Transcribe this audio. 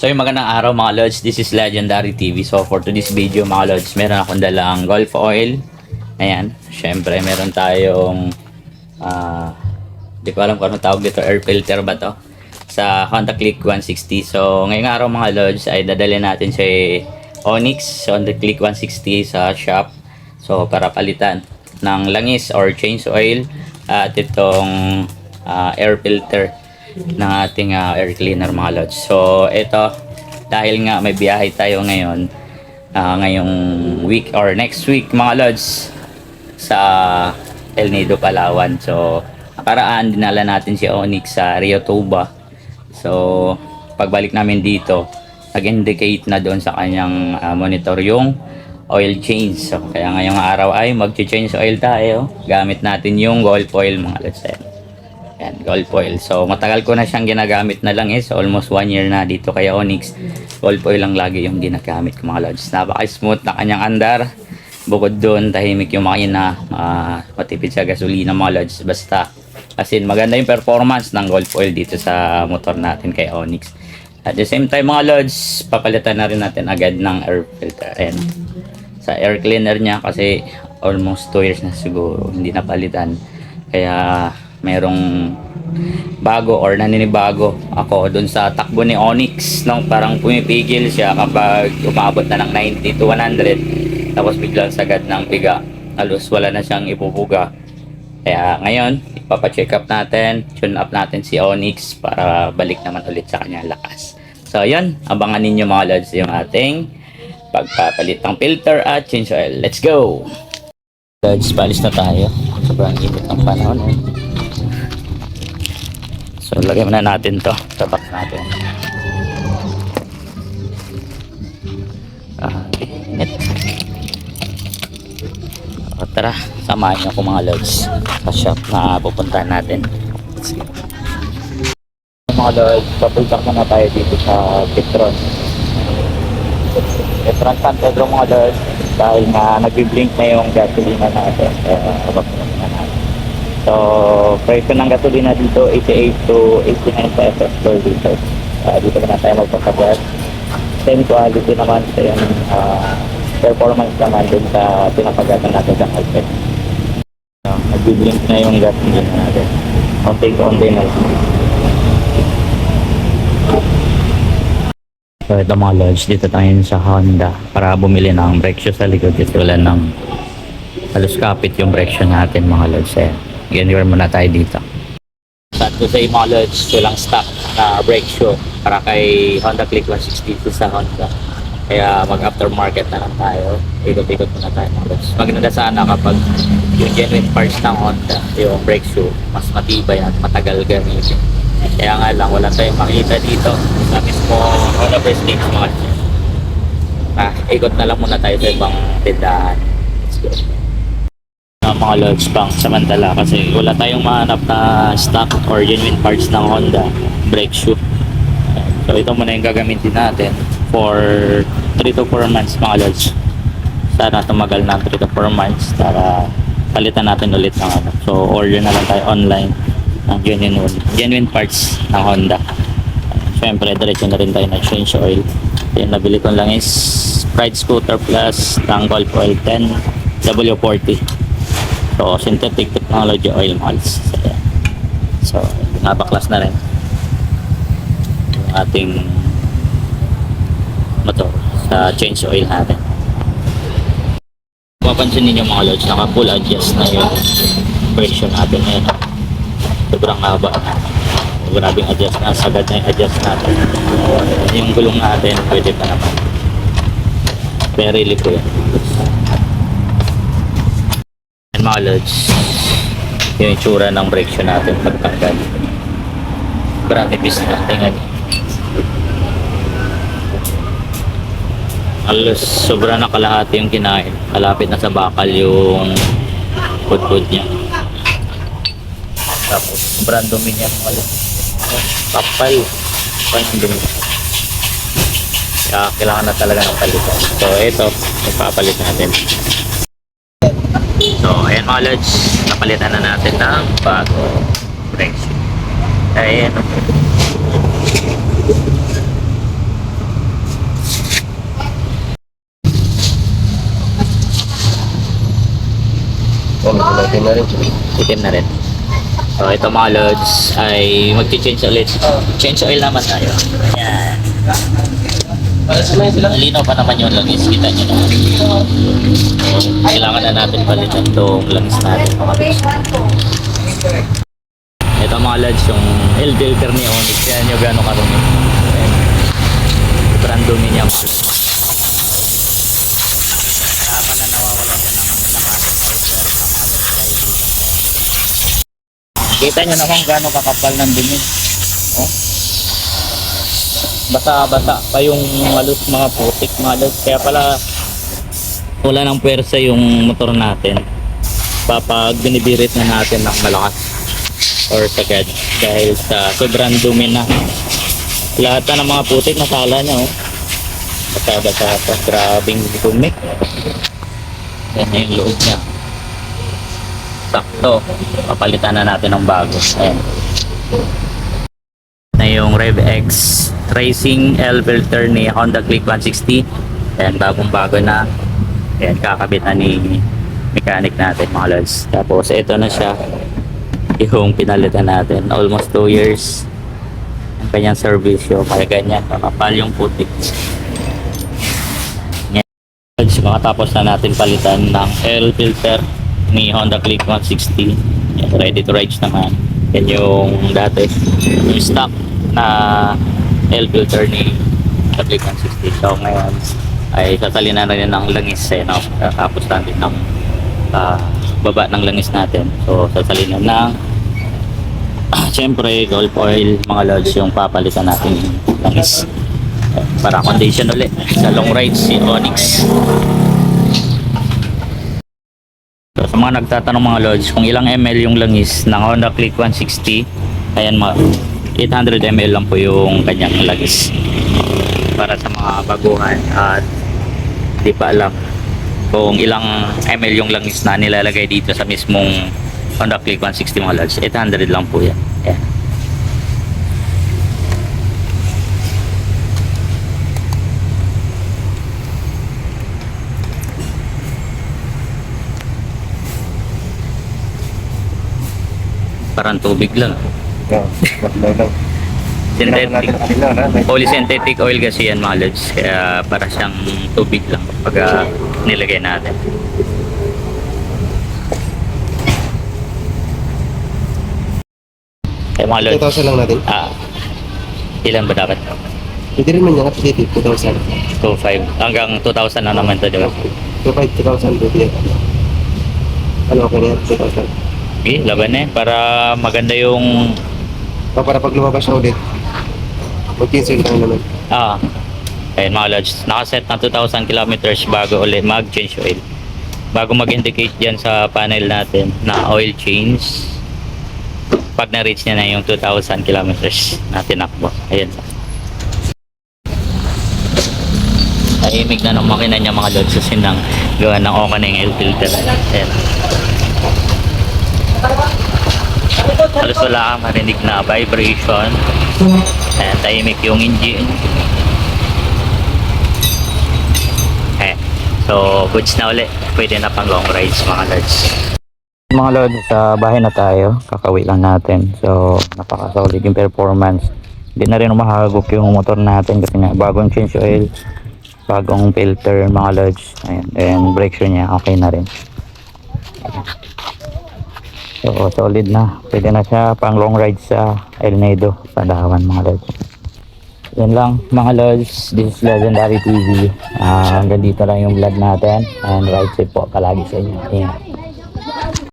So yung magandang araw mga lods, this is Legendary TV. So for today's video mga lods, meron akong dalang Gulf Oil. Ayan, syempre meron tayong di ko alam kung anong tawag dito, air filter ba to? Sa Honda Click 160. So ngayong araw mga lods ay dadalhin natin si Onyx Honda Click 160 sa shop. So para palitan ng langis or change oil at itong air filter ng ating air cleaner mga lods. So ito, dahil nga may biyahe tayo ngayon ngayong week or next week mga lods sa El Nido, Palawan. So nakaraan dinala natin si Onyx sa Rio Tuba. So pagbalik namin dito, nag-indicate na doon sa kanyang monitor yung oil change. So kaya ngayong araw ay mag-change oil tayo gamit natin yung Gulf Oil mga lods. Yan, Gulf Oil. So matagal ko na siyang ginagamit na lang so almost 1 year na dito kay Onyx. Gulf Oil lang lagi yung ginagamit ko mga lods. Napaka-smooth na kanyang andar. Bukod doon, tahimik yung makina, matipid sa gasolina mga lods. Basta, as in, maganda yung performance ng Gulf Oil dito sa motor natin kay Onyx. At the same time mga lods, papalitan na rin natin agad ng air filter. Ayan. Sa air cleaner niya kasi almost 2 years na siguro hindi napalitan. Kaya merong bago or naninibago ako dun sa takbo ni Onyx, no? Parang pumipigil siya kapag umabot na ng 90 to 100, tapos biglang sagad ng biga, halos wala na siyang ipupuga. Kaya ngayon ipapacheck up natin, tune up natin si Onyx para balik naman ulit sa kanyang lakas. So yun, abangan ninyo mga lods yung ating pagpapalit ng filter at change oil. Let's go! Lods, palis na tayo. Sobrang init ng panahon So lagyan muna natin to sa box natin. Init. Tara, samahan niyo ako mga lods sa shop na pupuntahan natin. Let's go. Mga lods, papultak na tayo dito sa Petron San Pedro mga lods, dahil nga nag-blink na yung gasolina natin. So, presyo ng gasolina dito 88 to 89 pesos per liter. Dito na tayo magpapagas. Same quality naman sa yung performance naman din sa pinapagatan natin sa market. Nag-blink na yung gasolina natin. Konti-konti na lang. So ito mga lods, dito tayo sa Honda para bumili ng brake shoe sa likod kasi wala ng halos kapit yung brake shoe natin mga lods. Ganyan muna tayo dito. Sad to say mga lods, walang stock na brake shoe para kay Honda Click 160 sa Honda. Kaya mag aftermarket na lang tayo. Ikot-ikot muna tayo mga lods. Maganda sana kapag yung genuine parts ng Honda, yung brake shoe, mas matibay at matagal gamitin. Kaya nga lang, wala tayong makita dito sa mismo Honda Prestige mga lods. Ikot na lang muna tayo sa ibang tindahan. Let's go. Mga lods pang samantala kasi wala tayong mahanap na stock or genuine parts ng Honda brake shoe. So ito muna yung gagamitin natin for 3 to 4 months mga lods. Sana tumagal ng 3 to 4 months para palitan natin ulit ng ano. So order na lang tayo online ng genuine parts ng Honda. Siyempre diretso na rin tayo na change oil. Yung nabili ko lang is Pride Scooter Plus ng Gulf Oil 10 W40. So, synthetic technology oil molds. So, nabaklas na rin yung ating motor sa change oil natin. Mapansin ninyo mga lods, naka full adjust na yung version natin ngayon. Sobrang haba. Grabing adjust na, sagad na yung adjust natin. Yung gulong natin, pwede pa naman. Very lipo yan. Mga lods, yung itsura ng brake shoe natin pagtanggal. Sobrang nipis na tingnan. Halos sobra na kalahati yung kinain. Kalapit na sa bakal yung food niya. Tapos sobrang dumi niya mga lods. Kapal. Kapal yung dumi. Kaya kailangan na talaga ng palitan. So ito, ipapalit natin. So ayan mga lods, napalitan na natin ng bago brake shoe. Ayan. Itim na rin. Itim na rin. So ito mga lods ay magti-change ulit. Change oil naman tayo. Ayan. Malinaw pa naman yung langis. Kita nyo naman. Kailangan na natin palitan itong langis natin mga lods. Ito mga lods, yung L filter ni Onyx. Yan yung gano'ng karumi. Ayan. Sobrang dumi niya mga lods. Tama na nawawalan ka ng lakas. Kita nyo naman gano'ng kakapal ng dumi. Oh. Basa-basa pa yung halos mga putik mga lods. Kaya pala wala ng pwersa yung motor natin kapag binibirit na natin ng malakas or sagad dahil sa sobrang dumi na. Lahat na ng mga putik nasala niya oh. Basa-basa pa. Grabing dumi. Yan na yung loob niya. Sakto. Papalitan na natin ng bago. Ayan. Na yung RevX Racing L filter ni Honda Click 160. Ayan, bagong bago na. Ayan, kakabit na ni mechanic natin mga lods. Tapos ito na siya yung pinalitan natin. Almost 2 years ang kanyang servisyo. Kaya ganyan, makapal yung putik. Lods, makatapos na natin palitan ng L filter ni Honda Click 160. Ayan, ready to ride naman. Yan yung dati yung stock na L filter ni Honda Click 160. So ngayon ay sasalin na rin ng langis no? Tapos natin ng baba ng langis natin. So sasalin na ng syempre Gulf oil mga lods yung papalitan natin yung langis para condition ulit sa long rides si Onyx. So, sa mga nagtatanong mga lods kung ilang ml yung langis ng Honda Click 160, ayan mga 800 ml lang po yung kanyang langis para sa mga baguhan at di pa alam kung ilang ml yung langis na nilalagay dito sa mismong Honda Click 160 mga lods. 800 lang po yan. Ayan. Parang tubig lang. Yeah, lang. Synthetic. Polysynthetic oil kasi yan mga lods. Kaya para siyang tubig lang pag nilagay natin. Kaya mga lods. 2,000 lang natin. Ilan ba dapat? Hindi rin man yan at 2,000. 2.5 hanggang 2,000 na naman to, di ba? 2,000 2,000. Ano okay na yan? 2,000. Okay, laban na para maganda yung Para pag lumabas na ulit, mag-cancel lang naman. ayun mga lods, nakaset na 2,000 kilometers bago ulit mag-change oil. Bago mag-indicate dyan sa panel natin na oil change pag na-reach niya na yung 2,000 kilometers na tinakbo. Ayan. Tahimik na ng makina niya mga lods kasi nang gawa ng opening L filter. Ayan. Halos wala kang marinig na vibration. Ayan, tahimik yung engine. So goods na ulit, pwede na pang long rides mga lods. Mga lods, sa bahay na tayo, kakawin lang natin. So napaka-solid yung performance. Hindi na rin umahagok yung motor natin kasi nga bagong change oil, bagong filter mga lods. Ayan, and brake shoe niya okay na rin. So solid na, pwede na siya pang long ride sa El Nido, Palawan mga lods. Yan lang mga lods, this is Legendary TV. Hanggang dito lang yung vlog natin and ride safe po palagi sa inyo. Ayan.